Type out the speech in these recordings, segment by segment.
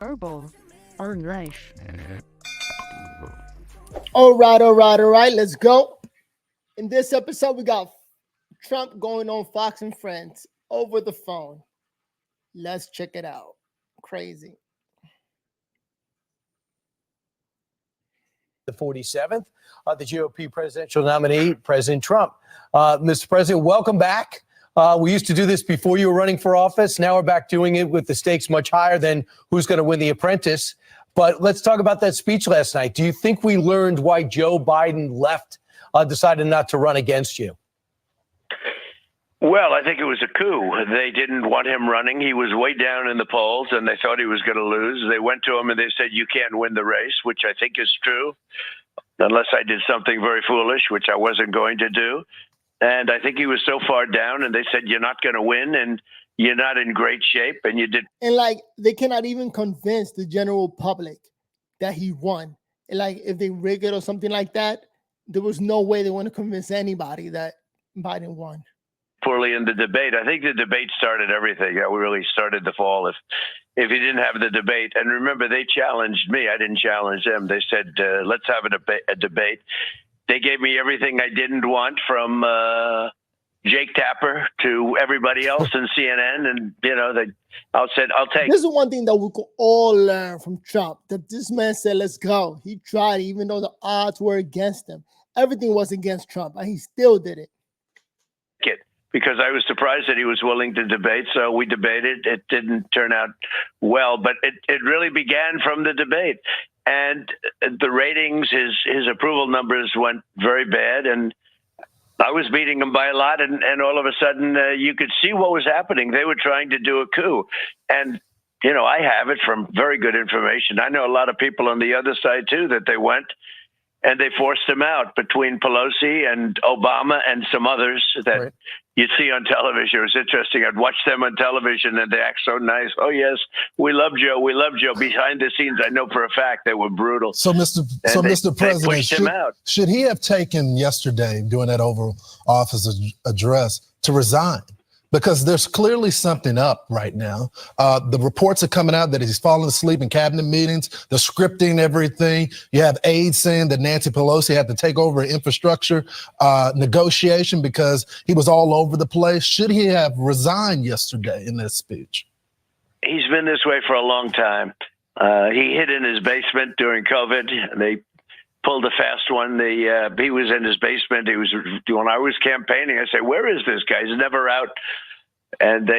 Verbal on life. All right. Let's go. In this episode, we got Trump going on Fox and Friends over the phone. Let's check it out. Crazy. The 47th, the GOP presidential nominee, President Trump. Mr. President, welcome back. We used to do this before you were running for office. Now we're back doing it with the stakes much higher than who's going to win The Apprentice. But let's talk about that speech last night. Do you think we learned why Joe Biden decided not to run against you? Well, I think it was a coup. They didn't want him running. He was way down in the polls, and they thought he was going to lose. They went to him and they said, you can't win the race, which I think is true, unless I did something very foolish, which I wasn't going to do. And I think he was so far down, and they said, you're not going to win, and you're not in great shape, and you did. And they cannot even convince the general public that he won. And if they rig it or something like that, there was no way they want to convince anybody that Biden won. Poorly in the debate. I think the debate started everything. We really started the fall if he didn't have the debate. And remember, they challenged me. I didn't challenge them. They said, let's have a debate. They gave me everything I didn't want, from Jake Tapper to everybody else in CNN. And, I said, I'll take. This is one thing that we could all learn from Trump, that this man said, let's go. He tried, even though the odds were against him. Everything was against Trump, and he still did it. Because I was surprised that he was willing to debate. So we debated. It didn't turn out well, but it really began from the debate. And the ratings, his approval numbers went very bad. And I was beating him by a lot. And all of a sudden, you could see what was happening. They were trying to do a coup. And, I have it from very good information. I know a lot of people on the other side, too, that they went and they forced him out, between Pelosi and Obama and some others that Right. you see on television. It was interesting. I'd watch them on television and they act so nice. Oh, yes, we love Joe. We love Joe. Behind the scenes, I know for a fact they were brutal. So, Mr. President, should he have taken yesterday, during that Oval Office address, to resign? Because there's clearly something up right now. The reports are coming out that he's fallen asleep in cabinet meetings. They're scripting everything. You have aides saying that Nancy Pelosi had to take over an infrastructure negotiation because he was all over the place. Should he have resigned yesterday in that speech? He's been this way for a long time. He hid in his basement during COVID. They pulled a fast one. He was in his basement. When I was campaigning, I said, where is this guy? He's never out. And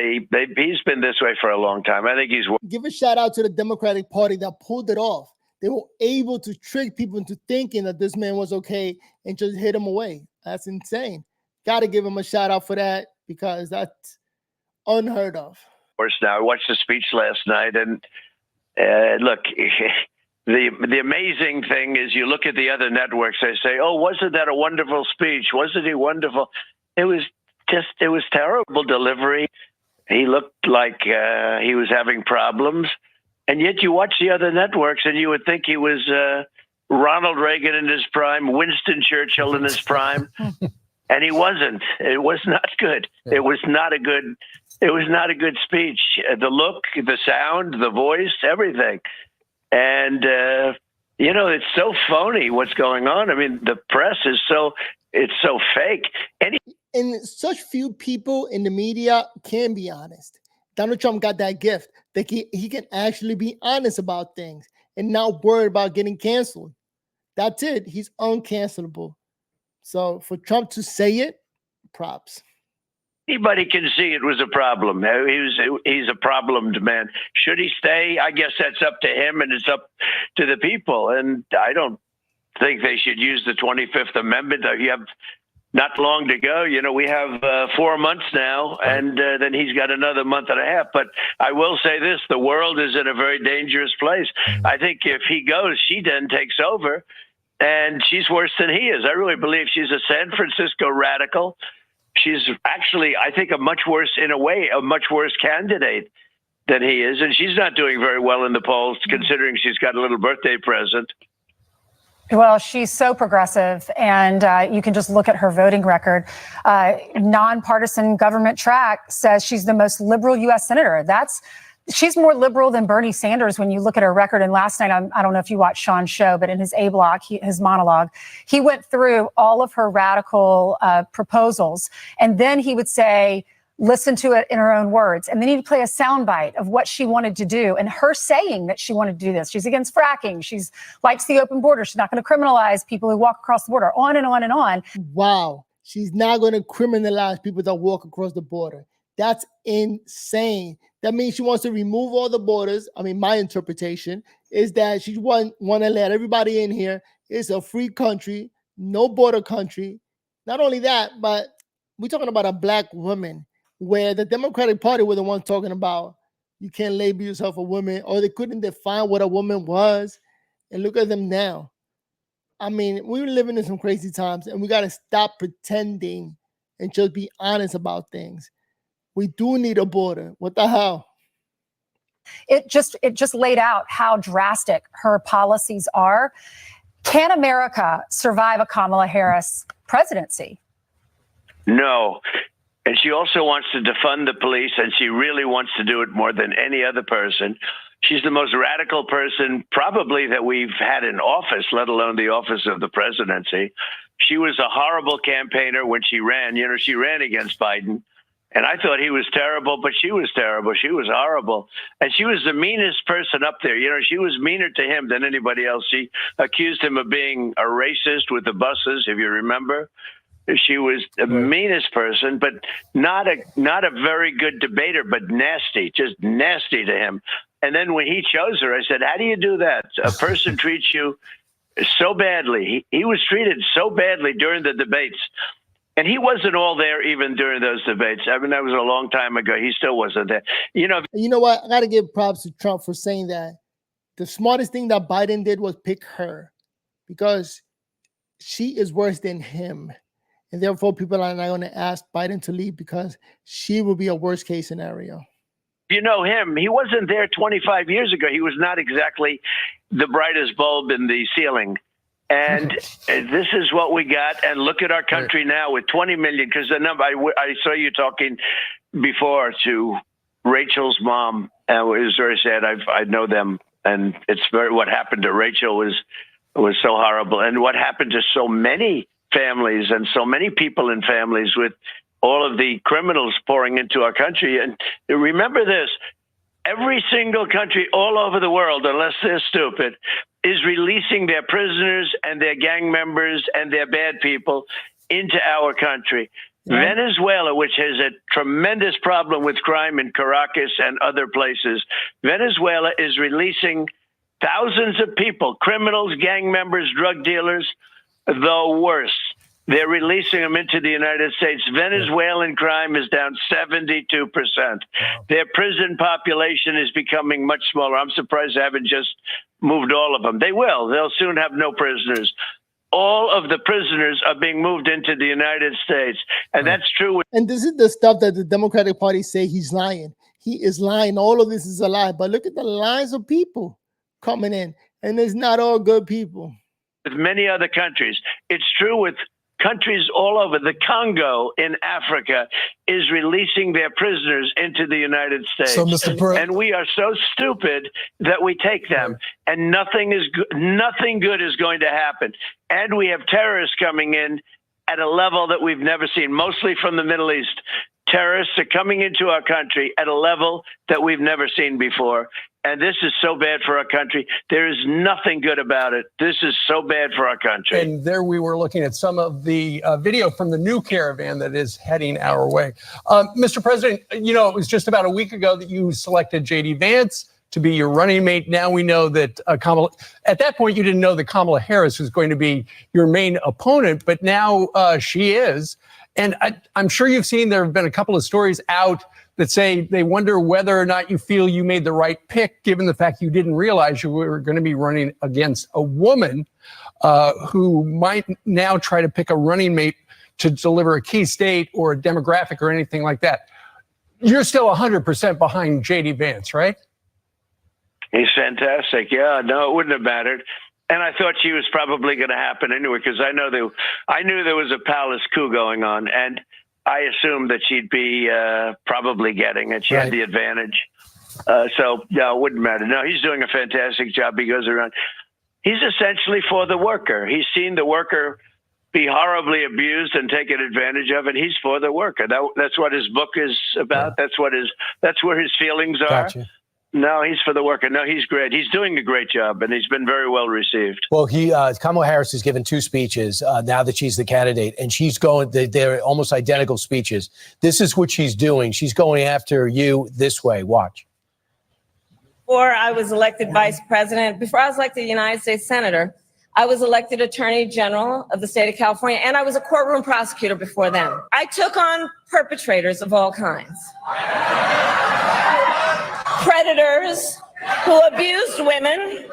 he's been this way for a long time. I think he's. Give a shout out to the Democratic Party that pulled it off. They were able to trick people into thinking that this man was okay and just hit him away. That's insane. Got to give him a shout out for that, because that's unheard of. Of course, now I watched the speech last night, and look. The amazing thing is, you look at the other networks, they say, oh, wasn't that a wonderful speech? Wasn't he wonderful? It was terrible delivery. He looked like he was having problems. And yet you watch the other networks and you would think he was Ronald Reagan in his prime, Winston Churchill in his prime. And he wasn't. It was not good. It was not a good speech. The look, the sound, the voice, everything. And, it's so phony what's going on. I mean, the press is it's so fake. And such few people in the media can be honest. Donald Trump got that gift that he can actually be honest about things and not worry about getting canceled. That's it. He's uncancelable. So for Trump to say it, props. Anybody can see it was a problem. He's a problemed man. Should he stay? I guess that's up to him, and it's up to the people. And I don't think they should use the 25th Amendment. You have not long to go. We have 4 months now, and then he's got another month and a half. But I will say this, the world is in a very dangerous place. I think if he goes, she then takes over, and she's worse than he is. I really believe she's a San Francisco radical. She's actually, I think, a much worse candidate than he is. And she's not doing very well in the polls, considering she's got a little birthday present. Well, she's so progressive, and you can just look at her voting record. Nonpartisan Government Track says she's the most liberal U.S. senator. she's more liberal than Bernie Sanders when you look at her record. And last night, I don't know if you watched Sean's show, but in his A block, his monologue, he went through all of her radical proposals. And then he would say, listen to it in her own words. And then he'd play a soundbite of what she wanted to do and her saying that she wanted to do this. She's against fracking. She's likes the open border. She's not going to criminalize people who walk across the border, on and on and on. Wow. She's not going to criminalize people that walk across the border. That's insane. That means she wants to remove all the borders. I mean, my interpretation is that she want to let everybody in here. It's a free country, no border country. Not only that, but we're talking about a black woman, where the Democratic Party were the ones talking about you can't label yourself a woman, or they couldn't define what a woman was. And look at them now. I mean, we're living in some crazy times, and we got to stop pretending and just be honest about things. We do need a border. What the hell? It just laid out how drastic her policies are. Can America survive a Kamala Harris presidency? No. And she also wants to defund the police, and she really wants to do it more than any other person. She's the most radical person probably that we've had in office, let alone the office of the presidency. She was a horrible campaigner when she ran. You know, she ran against Biden, and I thought he was terrible, but she was terrible. She was horrible. And she was the meanest person up there. You know, she was meaner to him than anybody else. She accused him of being a racist with the buses, if you remember. She was the meanest person, but not a very good debater, but nasty, just nasty to him. And then when he chose her, I said, how do you do that? A person treats you so badly. He was treated so badly during the debates. And he wasn't all there even during those debates. I mean, that was a long time ago. He still wasn't there. You know what? I got to give props to Trump for saying that. The smartest thing that Biden did was pick her, because she is worse than him. And therefore, people are not going to ask Biden to leave because she will be a worst case scenario. You know him. He wasn't there 25 years ago. He was not exactly the brightest bulb in the ceiling. And this is what we got. And look at our country now with 20 million. Because the number, I saw you talking before to Rachel's mom. And it was very sad. I know them. And it's what happened to Rachel was so horrible. And what happened to so many families and so many people in families with all of the criminals pouring into our country. And remember this, every single country all over the world, unless they're stupid, is releasing their prisoners and their gang members and their bad people into our country. Yeah. Venezuela, which has a tremendous problem with crime in Caracas and other places, Venezuela is releasing thousands of people, criminals, gang members, drug dealers, the worst. They're releasing them into the United States. Venezuelan crime is down 72%. Their prison population is becoming much smaller. I'm surprised they haven't just moved all of them. They will. They'll soon have no prisoners. All of the prisoners are being moved into the United States. And that's true. And this is the stuff that the Democratic Party say he's lying. He is lying. All of this is a lie. But look at the lines of people coming in. And it's not all good people. With many other countries. It's true with countries all over. The Congo in Africa is releasing their prisoners into the United States. So, Mr. And we are so stupid that we take them, and nothing good is going to happen. And we have terrorists coming in at a level that we've never seen, mostly from the Middle East. Terrorists are coming into our country at a level that we've never seen before. And this is so bad for our country. There is nothing good about it. This is so bad for our country. And there we were looking at some of the video from the new caravan that is heading our way. Mr. President, you know, it was just about a week ago that you selected J.D. Vance to be your running mate. Now we know that Kamala, at that point, you didn't know that Kamala Harris was going to be your main opponent, but now she is. And I'm sure you've seen there have been a couple of stories out that say they wonder whether or not you feel you made the right pick, given the fact you didn't realize you were going to be running against a woman who might now try to pick a running mate to deliver a key state or a demographic or anything like that. You're still 100% behind J.D. Vance, right? He's fantastic. Yeah, no, it wouldn't have mattered. And I thought she was probably going to happen anyway, because I knew there was a palace coup going on, and I assumed that she'd be probably getting it. She had the advantage. So no, it wouldn't matter. No, he's doing a fantastic job. He goes around. He's essentially for the worker. He's seen the worker be horribly abused and taken advantage of, and he's for the worker. That's what his book is about. Yeah. That's where his feelings are. Gotcha. No, he's for the worker. No, he's great. He's doing a great job, and he's been very well received. Well, Kamala Harris has given 2 speeches now that she's the candidate, and she's going. They're almost identical speeches. This is what she's doing. She's going after you this way. Watch. Before I was elected vice president, before I was elected United States senator, I was elected attorney general of the state of California, and I was a courtroom prosecutor before then. I took on perpetrators of all kinds. Predators who abused women,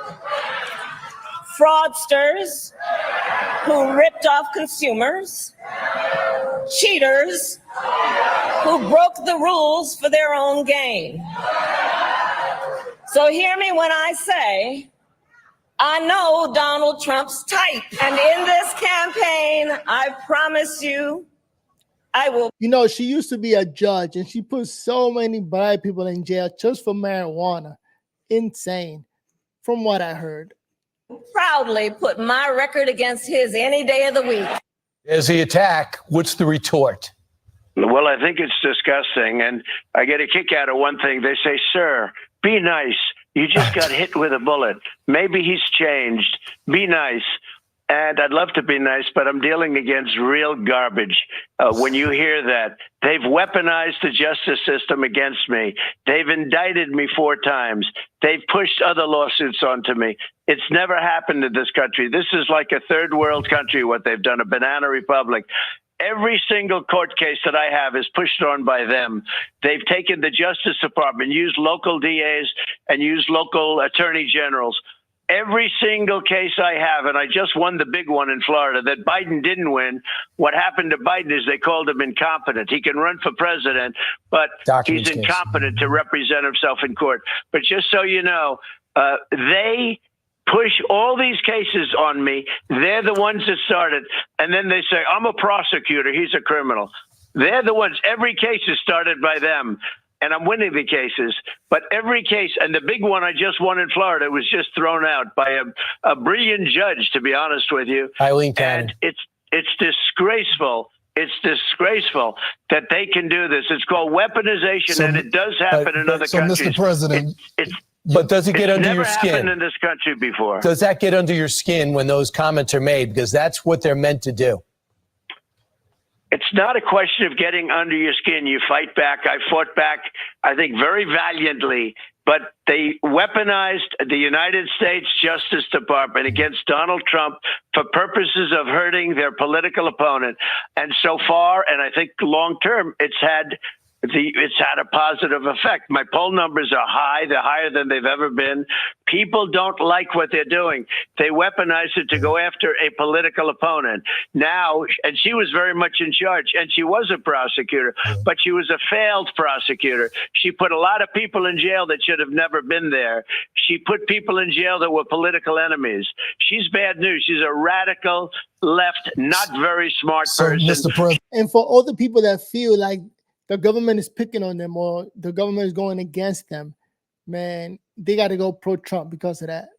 fraudsters who ripped off consumers, cheaters who broke the rules for their own gain. So hear me when I say, I know Donald Trump's type. And in this campaign, I promise you, I will. You know, she used to be a judge and she put so many black people in jail just for marijuana. Insane, from what I heard. Proudly put my record against his any day of the week. As the attack, what's the retort? Well, I think it's disgusting. And I get a kick out of one thing. They say, sir, be nice. You just got hit with a bullet. Maybe he's changed. Be nice. And I'd love to be nice, but I'm dealing against real garbage. When you hear that, they've weaponized the justice system against me. They've indicted me 4 times. They've pushed other lawsuits onto me. It's never happened in this country. This is like a third world country, what they've done, a banana republic. Every single court case that I have is pushed on by them. They've taken the Justice Department, used local DAs, and used local attorney generals. Every single case I have, and I just won the big one in Florida that Biden didn't win. What happened to Biden is they called him incompetent. He can run for president, but he's incompetent to represent himself in court. But just so you know, they push all these cases on me. They're the ones that started. And then they say, I'm a prosecutor. He's a criminal. They're the ones. Every case is started by them. And I'm winning the cases. But every case, and the big one I just won in Florida was just thrown out by a brilliant judge, to be honest with you. Eileen Cannon. And it's disgraceful. It's disgraceful that they can do this. It's called weaponization, and it does happen in other countries. Mr. President, but does it get under your skin? It's never happened in this country before. Does that get under your skin when those comments are made? Because that's what they're meant to do. It's not a question of getting under your skin. You fight back. I fought back, I think, very valiantly. But they weaponized the United States Justice Department against Donald Trump for purposes of hurting their political opponent. And so far, and I think long term, it's had a positive effect. My poll numbers are high. They're higher than they've ever been. People don't like what they're doing. They weaponize it to go after a political opponent. Now, and she was very much in charge, and she was a prosecutor, but she was a failed prosecutor. She put a lot of people in jail that should have never been there. She put people in jail that were political enemies. She's bad news. She's a radical left, not very smart person. Mr. President. And for all the people that feel like the government is picking on them or the government is going against them, man, they got to go pro-Trump because of that.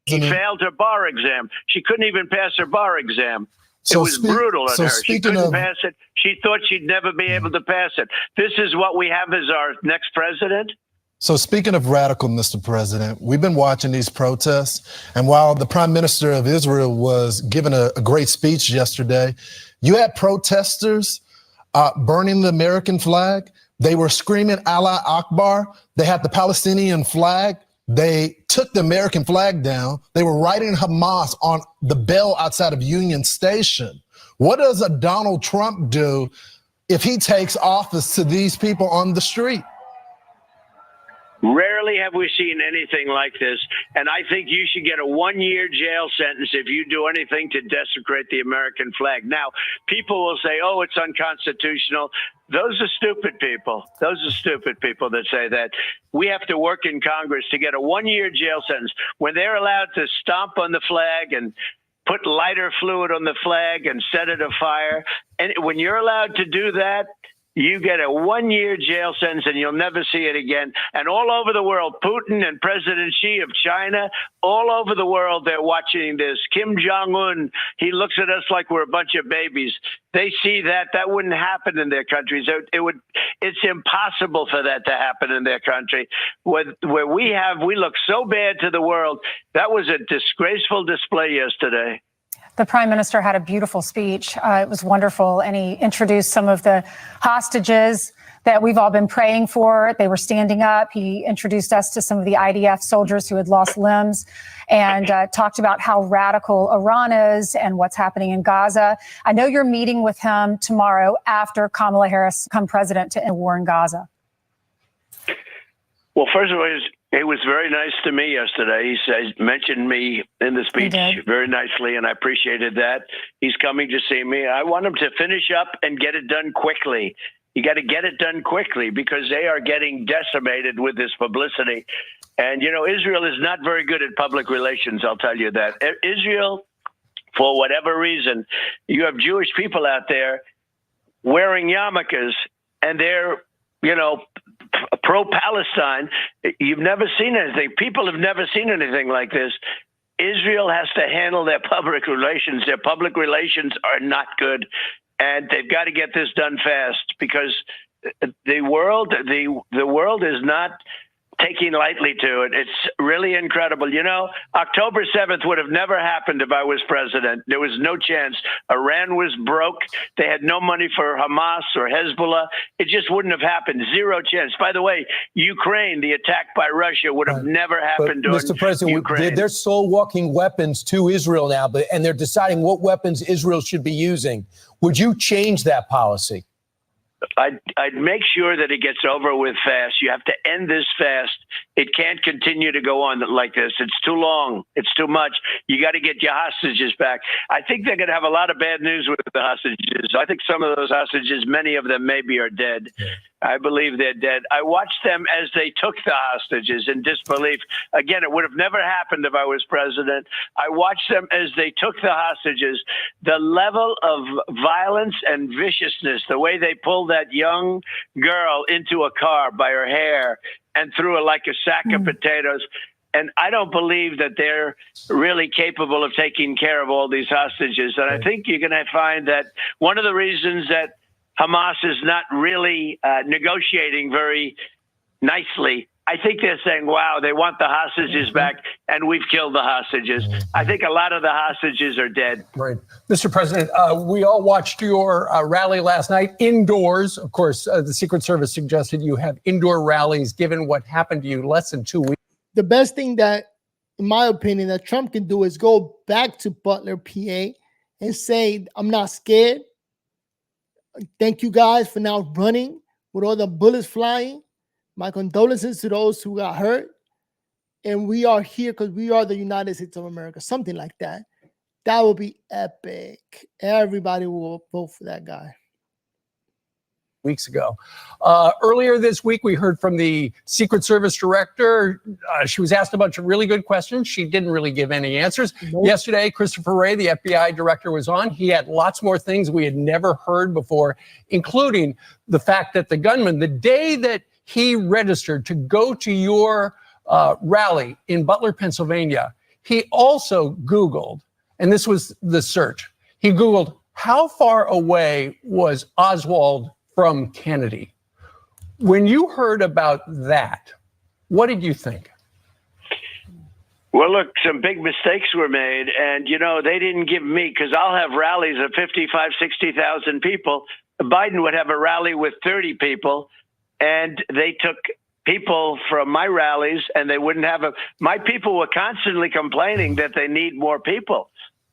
She failed her bar exam. She couldn't even pass her bar exam. It was brutal on her. She couldn't pass it. She thought she'd never be able to pass it. This is what we have as our next president. So speaking of radical, Mr. President, we've been watching these protests. And while the Prime Minister of Israel was giving a great speech yesterday, you had protesters burning the American flag. They were screaming Allah Akbar. They had the Palestinian flag. They took the American flag down. They were writing Hamas on the bell outside of Union Station. What does a Donald Trump do if he takes office to these people on the street? Rarely have we seen anything like this, and I think you should get a 1-year jail sentence if you do anything to desecrate the American flag. Now, people will say, oh, it's unconstitutional. Those are stupid people. Those are stupid people that say that. We have to work in Congress to get a 1-year jail sentence when they're allowed to stomp on the flag and put lighter fluid on the flag and set it afire. And when you're allowed to do that, you get a 1-year jail sentence and you'll never see it again. And all over the world, Putin and President Xi of China, all over the world, they're watching this. Kim Jong-un, he looks at us like we're a bunch of babies. They see that wouldn't happen in their countries. It's impossible for that to happen in their country. Where we look so bad to the world. That was a disgraceful display yesterday. The Prime Minister had a beautiful speech. It was wonderful. And he introduced some of the hostages that we've all been praying for. They were standing up. He introduced us to some of the IDF soldiers who had lost limbs and talked about how radical Iran is and what's happening in Gaza. I know you're meeting with him tomorrow after Kamala Harris become president to end the war in Gaza. Well, first of all, it was very nice to me yesterday. He mentioned me in the speech very nicely, and I appreciated that. He's coming to see me. I want him to finish up and get it done quickly. You got to get it done quickly because they are getting decimated with this publicity. And, you know, Israel is not very good at public relations, I'll tell you that. Israel, for whatever reason, you have Jewish people out there wearing yarmulkes, and they're, you know, pro-Palestine. You've never seen anything. People have never seen anything like this. Israel has to handle their public relations. Their public relations are not good, and they've got to get this done fast because the world is not taking lightly to it. It's really incredible. You know, October 7th would have never happened if I was president. There was no chance. Iran was broke. They had no money for Hamas or Hezbollah. It just wouldn't have happened. Zero chance. By the way, Ukraine, the attack by Russia would have never happened. Mr. President, they're soul walking weapons to Israel now, and they're deciding what weapons Israel should be using. Would you change that policy? I'd make sure that it gets over with fast. You have to end this fast. It can't continue to go on like this. It's too long. It's too much. You got to get your hostages back. I think they're going to have a lot of bad news with the hostages. I think some of those hostages, many of them maybe are dead. I believe they're dead. I watched them as they took the hostages in disbelief. Again, it would have never happened if I was president. I watched them as they took the hostages. The level of violence and viciousness, the way they pulled that young girl into a car by her hair and threw her like a sack of potatoes. And I don't believe that they're really capable of taking care of all these hostages. And I think you're going to find that one of the reasons that Hamas is not really negotiating very nicely, I think they're saying, wow, they want the hostages back, and we've killed the hostages. I think a lot of the hostages are dead. Right. Mr. President, we all watched your rally last night indoors. Of course, the Secret Service suggested you have indoor rallies given what happened to you less than 2 weeks. The best thing that, in my opinion, that Trump can do is go back to Butler, PA, and say, I'm not scared. Thank you guys for now running with all the bullets flying. My condolences to those who got hurt. And we are here because we are the United States of America. Something like that. That would be epic. Everybody will vote for that guy. Weeks ago. Earlier this week, we heard from the Secret Service director. She was asked a bunch of really good questions. She didn't really give any answers. Nope. Yesterday, Christopher Wray, the FBI director, was on. He had lots more things we had never heard before, including the fact that the gunman, the day that he registered to go to your rally in Butler, Pennsylvania, he also Googled, and this was the search. He Googled, how far away was Oswald from Kennedy? When you heard about that, what did you think? Well, look, some big mistakes were made. And, you know, they didn't give me, because I'll have rallies of 55, 60,000 people. Biden would have a rally with 30 people. And they took people from my rallies and they wouldn't have my people were constantly complaining that they need more people.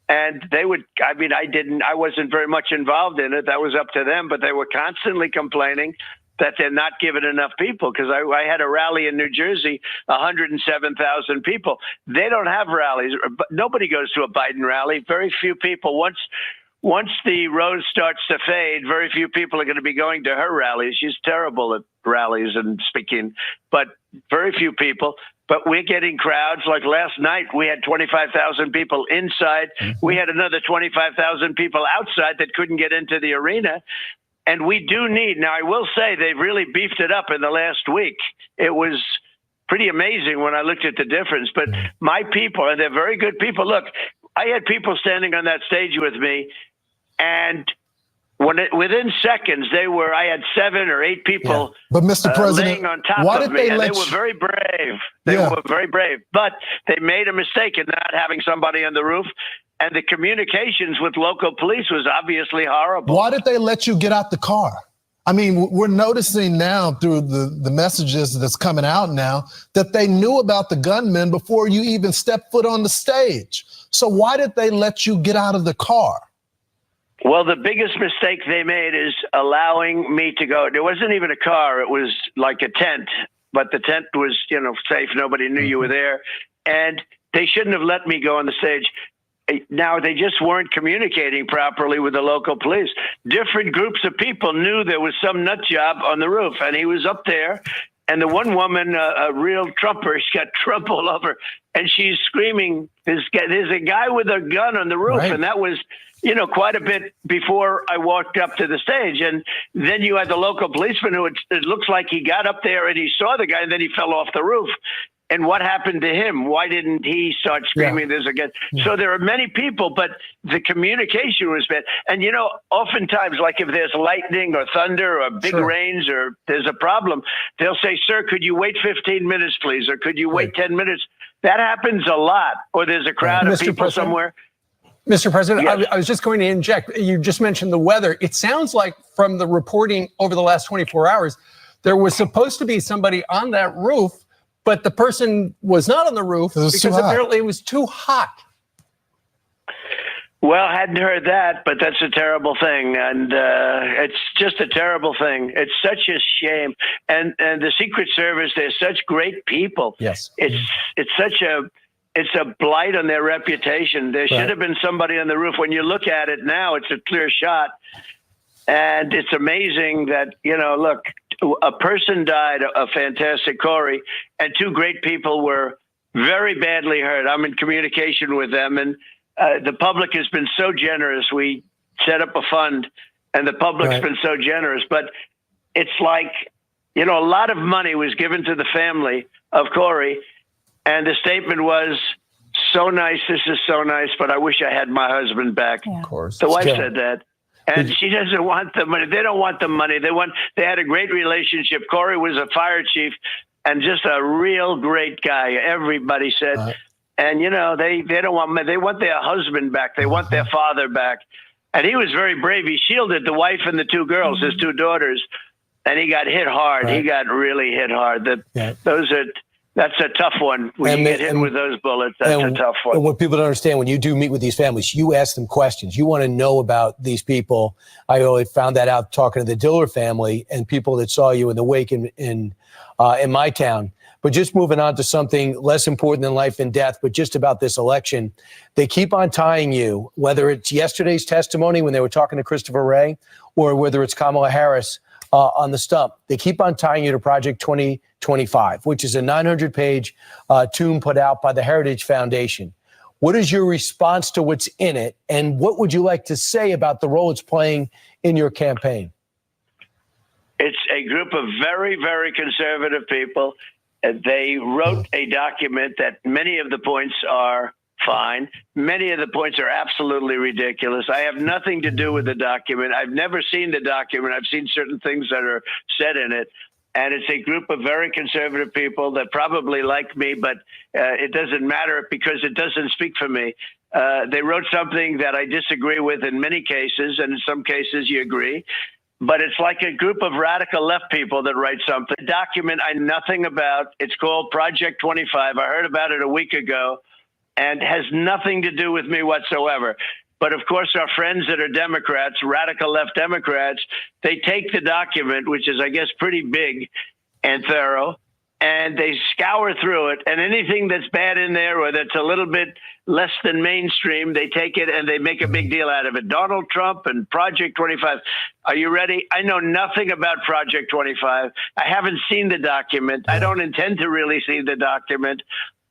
And they would, I wasn't very much involved in it. That was up to them, but they were constantly complaining that they're not giving enough people. Because I had a rally in New Jersey, 107,000 people. They don't have rallies. Nobody goes to a Biden rally. Very few people. Once the rose starts to fade, very few people are going to be going to her rallies. She's terrible at rallies and speaking, but very few people. But we're getting crowds. Like last night, we had 25,000 people inside. We had another 25,000 people outside that couldn't get into the arena. And we do need, now I will say they've really beefed it up in the last week. It was pretty amazing when I looked at the difference. But my people, and they're very good people. Look, I had people standing on that stage with me, and within seconds, I had 7 or 8 people but Mr. President, laying on top why of did me. they They were very brave. They were very brave. But they made a mistake in not having somebody on the roof. And the communications with local police was obviously horrible. Why did they let you get out the car? I mean, we're noticing now through the messages that's coming out now that they knew about the gunman before you even stepped foot on the stage. So why did they let you get out of the car? Well, the biggest mistake they made is allowing me to go. There wasn't even a car. It was like a tent, but the tent was, safe. Nobody knew you were there. And they shouldn't have let me go on the stage. Now, they just weren't communicating properly with the local police. Different groups of people knew there was some nut job on the roof, and he was up there. And the one woman, a real Trumper, she got Trump all over, and she's screaming, there's a guy with a gun on the roof. Right. And that was, quite a bit before I walked up to the stage. And then you had the local policeman who it looks like he got up there and he saw the guy, and then he fell off the roof. And what happened to him? Why didn't he start screaming this again? So there are many people, but the communication was bad. And, oftentimes, like if there's lightning or thunder or big rains or there's a problem, they'll say, sir, could you wait 15 minutes, please? Or could you wait 10 minutes? That happens a lot. Or there's a crowd of people somewhere. Mr. President, yes. I was just going to interject. You just mentioned the weather. It sounds like from the reporting over the last 24 hours, there was supposed to be somebody on that roof, but the person was not on the roof because apparently it was too hot. Well, I hadn't heard that, but that's a terrible thing. And it's just a terrible thing. It's such a shame. And the Secret Service, they're such great people. Yes. It's a blight on their reputation. There should have been somebody on the roof. When you look at it now, it's a clear shot. And it's amazing that, look, a person died, a fantastic Corey, and 2 great people were very badly hurt. I'm in communication with them, and the public has been so generous. We set up a fund, and the public's been so generous. But it's like, a lot of money was given to the family of Corey, and the statement was, so nice, this is so nice, but I wish I had my husband back. Yeah. Of course. The wife said that. And she doesn't want the money. They don't want the money. They had a great relationship. Corey was a fire chief and just a real great guy. Everybody said, and they don't want money. They want their husband back. They want their father back. And he was very brave. He shielded the wife and the 2 girls, his 2 daughters, and he got hit hard. He got really hit hard. That's a tough one. When you get hit with those bullets, that's a tough one. And what people don't understand, when you do meet with these families, you ask them questions. You want to know about these people. I only found that out talking to the Diller family and people that saw you in the wake in my town. But just moving on to something less important than life and death, but just about this election, they keep on tying you, whether it's yesterday's testimony when they were talking to Christopher Wray, or whether it's Kamala Harris on the stump. They keep on tying you to Project 2025, which is a 900-page tome put out by the Heritage Foundation. What is your response to what's in it, and what would you like to say about the role it's playing in your campaign? It's a group of very, very conservative people. They wrote a document that many of the points are fine. Many of the points are absolutely ridiculous. I have nothing to do with the document. I've never seen the document. I've seen certain things that are said in it. And it's a group of very conservative people that probably like me, but it doesn't matter because it doesn't speak for me. They wrote something that I disagree with in many cases, and in some cases you agree. But it's like a group of radical left people that write something. A document I know nothing about. It's called Project 25. I heard about it a week ago and has nothing to do with me whatsoever. But of course, our friends that are Democrats, radical left Democrats, they take the document, which is, I guess, pretty big and thorough, and they scour through it. And anything that's bad in there or that's a little bit less than mainstream, they take it and they make a big deal out of it. Donald Trump and Project 25. Are you ready? I know nothing about Project 25. I haven't seen the document. I don't intend to really see the document.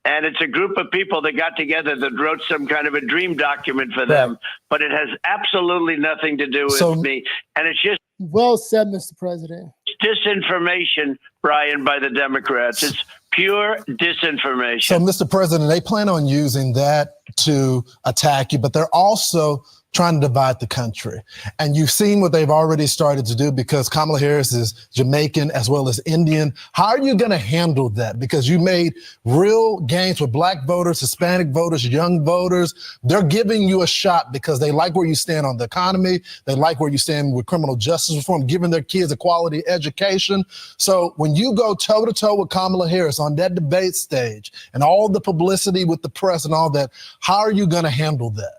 And it's a group of people that got together that wrote some kind of a dream document for them. But it has absolutely nothing to do with me. And it's just Well said, Mr. President. Disinformation, Brian, by the Democrats. It's pure disinformation. So, Mr. President, they plan on using that to attack you, but they're also trying to divide the country. And you've seen what they've already started to do because Kamala Harris is Jamaican as well as Indian. How are you going to handle that? Because you made real gains with black voters, Hispanic voters, young voters. They're giving you a shot because they like where you stand on the economy. They like where you stand with criminal justice reform, giving their kids a quality education. So when you go toe to toe with Kamala Harris on that debate stage and all the publicity with the press and all that, how are you going to handle that?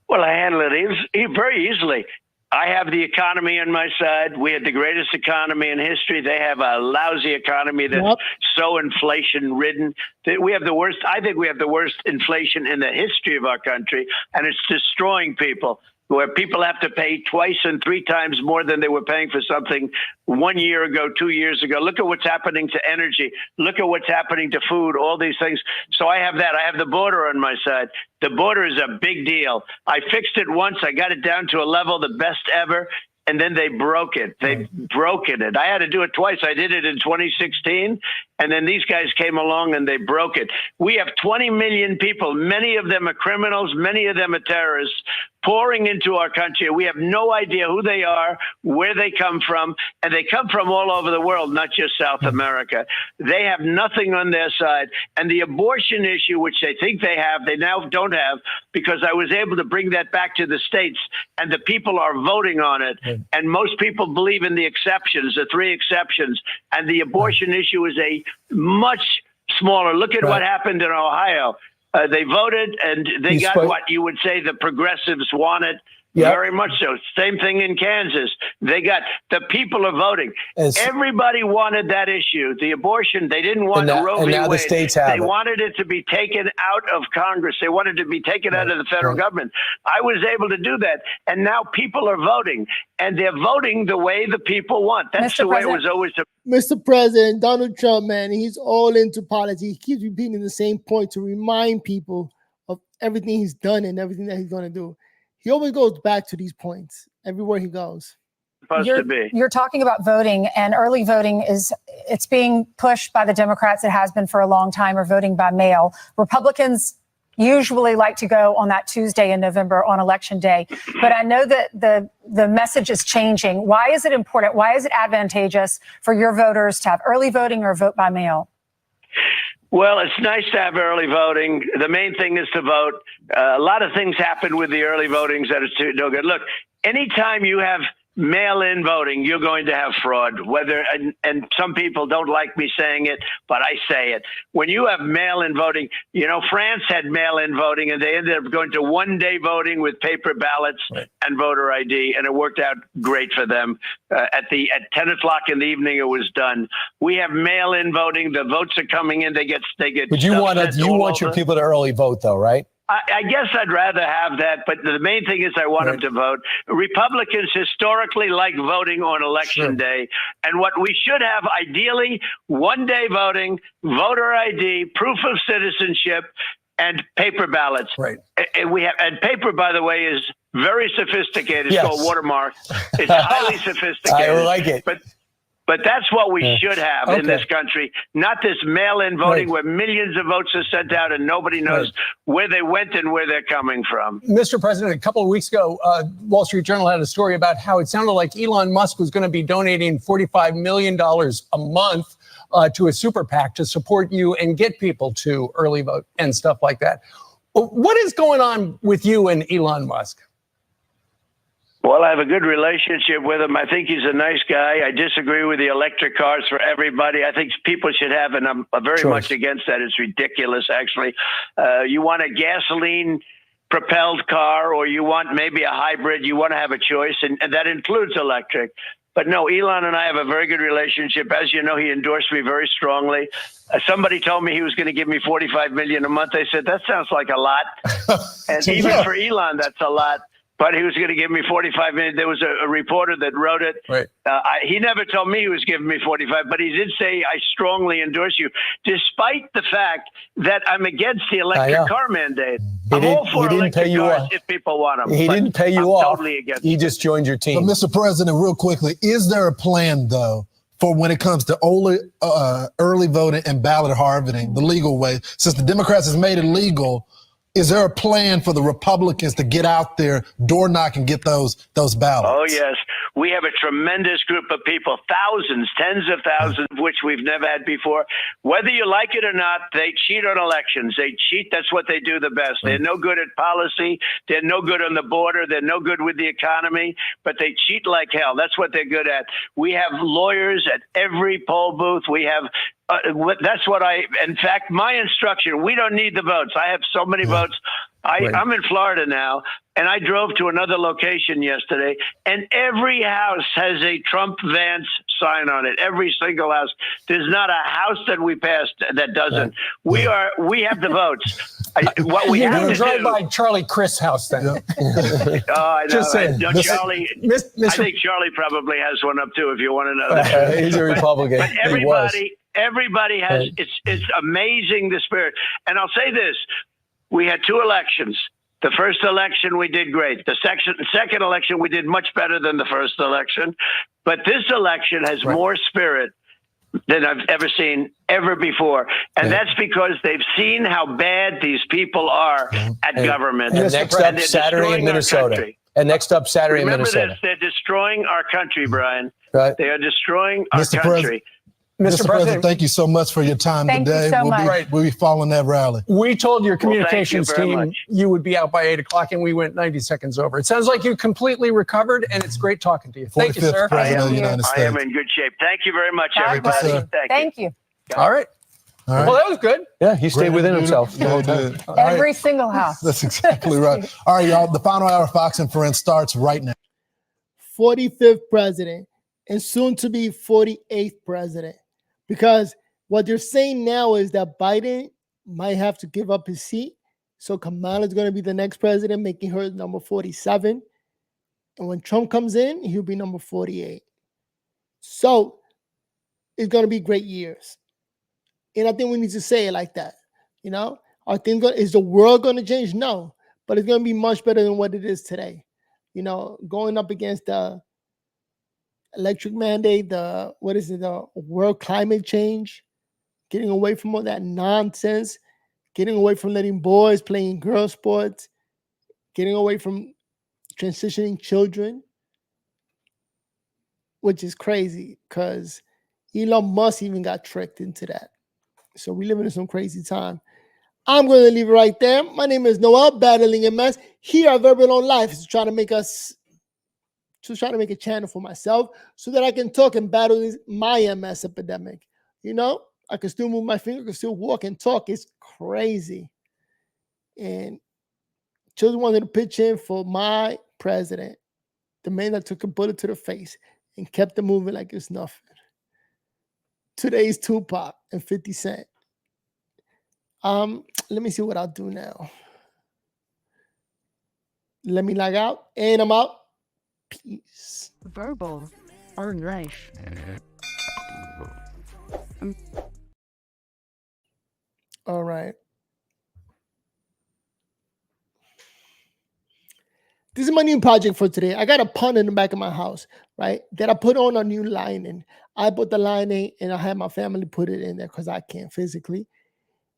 Well, I handle it very easily. I have the economy on my side. We had the greatest economy in history. They have a lousy economy that's so inflation-ridden. We have the worst. I think we have the worst inflation in the history of our country, and it's destroying people. Where people have to pay twice and three times more than they were paying for something 1 year ago, 2 years ago. Look at what's happening to energy. Look at what's happening to food, all these things. So I have that. I have the border on my side. The border is a big deal. I fixed it once. I got it down to a level, the best ever. And then they broke it. They broken it. I had to do it twice. I did it in 2016, and then these guys came along and they broke it. We have 20 million people. Many of them are criminals. Many of them are terrorists pouring into our country. We have no idea who they are, where they come from, and they come from all over the world, not just South America. They have nothing on their side. And the abortion issue, which they think they have, they now don't have, because I was able to bring that back to the states, and the people are voting on it. And most people believe in the exceptions, the three exceptions. And the abortion issue is a much smaller. Look at what happened in Ohio. They voted and they got what you would say the progressives wanted. Very much so. Same thing in Kansas. The people are voting. Everybody wanted that issue. The abortion, they didn't want Roe v. Wade. And now the states have They wanted it to be taken out of Congress. They wanted it to be taken out of the federal government. I was able to do that. And now people are voting. And they're voting the way the people want. That's the way it was always. Mr. President, Donald Trump, man, he's all into politics. He keeps repeating the same point to remind people of everything he's done and everything that he's going to do. He always goes back to these points everywhere he goes. You're talking about voting, and early voting it's being pushed by the Democrats. It has been for a long time, or voting by mail. Republicans usually like to go on that Tuesday in November on Election Day. But I know that the message is changing. Why is it important? Why is it advantageous for your voters to have early voting or vote by mail? Well, it's nice to have early voting. The main thing is to vote. A lot of things happen with the early votings that is no good. Look, anytime you have mail-in voting, you're going to have fraud. And some people don't like me saying it, but I say it. When you have mail-in voting, France had mail-in voting, and they ended up going to one-day voting with paper ballots and voter ID, and it worked out great for them. At 10 o'clock in the evening, it was done. We have mail-in voting. The votes are coming in. They get. But you want your people to early vote, though, right? I guess I'd rather have that, but the main thing is I want them to vote. Republicans historically like voting on Election Day, and what we should have, ideally, one-day voting, voter ID, proof of citizenship, and paper ballots. Right. And paper, by the way, is very sophisticated. It's called watermark. It's highly sophisticated. I like it. But that's what we should have in this country, not this mail-in voting where millions of votes are sent out and nobody knows where they went and where they're coming from. Mr. President, a couple of weeks ago, Wall Street Journal had a story about how it sounded like Elon Musk was going to be donating $45 million a month to a super PAC to support you and get people to early vote and stuff like that. What is going on with you and Elon Musk? Well, I have a good relationship with him. I think he's a nice guy. I disagree with the electric cars for everybody. I think people should have, and I'm very much against that. It's ridiculous, actually. You want a gasoline-propelled car, or you want maybe a hybrid. You want to have a choice, and that includes electric. But no, Elon and I have a very good relationship. As you know, he endorsed me very strongly. Somebody told me he was going to give me $45 million a month. I said, that sounds like a lot. And even for Elon, that's a lot. but he was going to give me 45 minutes. There was a reporter that wrote it. Right. He never told me he was giving me 45, but he did say, I strongly endorse you, despite the fact that I'm against the electric car mandate. I'm all for electric cars if people want them. He didn't pay you off. Totally against he just joined your team. But Mr. President, real quickly, is there a plan, though, for when it comes to early voting and ballot harvesting, the legal way? Since the Democrats has made it legal, is there a plan for the Republicans to get out there, door knock, and get those ballots? Oh, yes. We have a tremendous group of people, thousands, tens of thousands, of which we've never had before. Whether you like it or not, they cheat on elections. They cheat. That's what they do the best. They're no good at policy. They're no good on the border. They're no good with the economy, but they cheat like hell. That's what they're good at. We have lawyers at every poll booth. We have that's what in fact, my instruction, we don't need the votes. I have so many votes. I'm in Florida now, and I drove to another location yesterday, and every house has a Trump Vance sign on it. Every single house. There's not a house that we passed that doesn't. We have the votes. What we have to drive do, by Charlie Chris' house then. I know. Just saying. Charlie, I think Charlie probably has one up too, if you want to know that. He's a Republican. But everybody has, it's amazing, the spirit. And I'll say this, we had two elections. The first election, we did great. The second election, we did much better than the first election. But this election has more spirit than I've ever seen ever before. And that's because they've seen how bad these people are at government. And next up Saturday in Minnesota. And next up Saturday in Minnesota. Remember this, they're destroying our country, Brian. Right. They are destroying our country. Mr. President, thank you so much for your time today. We'll be following that rally. We told your communications team much. you would be out by 8 o'clock, and we went 90 seconds over. It sounds like you completely recovered, and it's great talking to you. Thank you, sir. President of the United States. I am in good shape. Thank you very much, everybody. Thank you. All right. Well, that was good. Yeah, he stayed within himself the whole time. Every single house. That's exactly right. All right, y'all. The final hour of Fox and Friends starts right now. 45th president and soon to be 48th president. Because what they're saying now is that Biden might have to give up his seat. So Kamala is going to be the next president, making her number 47. And when Trump comes in, he'll be number 48. So it's going to be great years. And I think we need to say it like that. You know, is the world going to change? No, but it's going to be much better than what it is today. You know, going up against the electric mandate, the world climate change, getting away from all that nonsense, getting away from letting boys playing girl sports, getting away from transitioning children, which is crazy because Elon Musk even got tricked into that. So we live in some crazy time. I'm going to leave it right there. My name is Noel, battling MS here at Verbal on Life. Is trying to make a channel for myself so that I can talk and battle my MS epidemic. You know, I can still move my finger, I can still walk and talk. It's crazy. And just wanted to pitch in for my president, the man that took a bullet to the face and kept it moving like it's nothing. Today's Tupac and 50 Cent. Let me see what I'll do now. Let me log out and I'm out. Peace. Verbal or life. All right. This is my new project for today. I got a pond in the back of my house, right? That I put on a new lining. I put the lining and I had my family put it in there because I can't physically.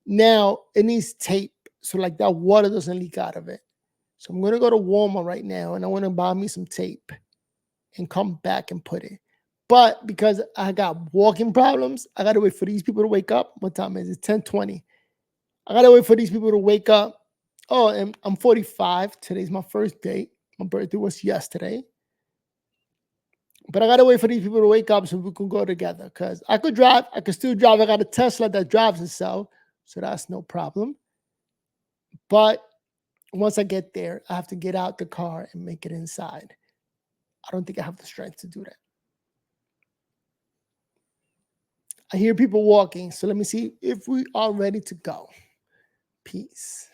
Now it needs tape. So like that water doesn't leak out of it. So I'm going to go to Walmart right now and I want to buy me some tape and come back and put it. But because I got walking problems, I got to wait for these people to wake up. What time is it? 10:20. I got to wait for these people to wake up. Oh, and I'm 45. Today's my first date. My birthday was yesterday. But I got to wait for these people to wake up so we can go together. Because I could drive. I could still drive. I got a Tesla that drives itself. So that's no problem. But once I get there, I have to get out the car and make it inside. I don't think I have the strength to do that. I hear people walking, so let me see if we are ready to go. Peace.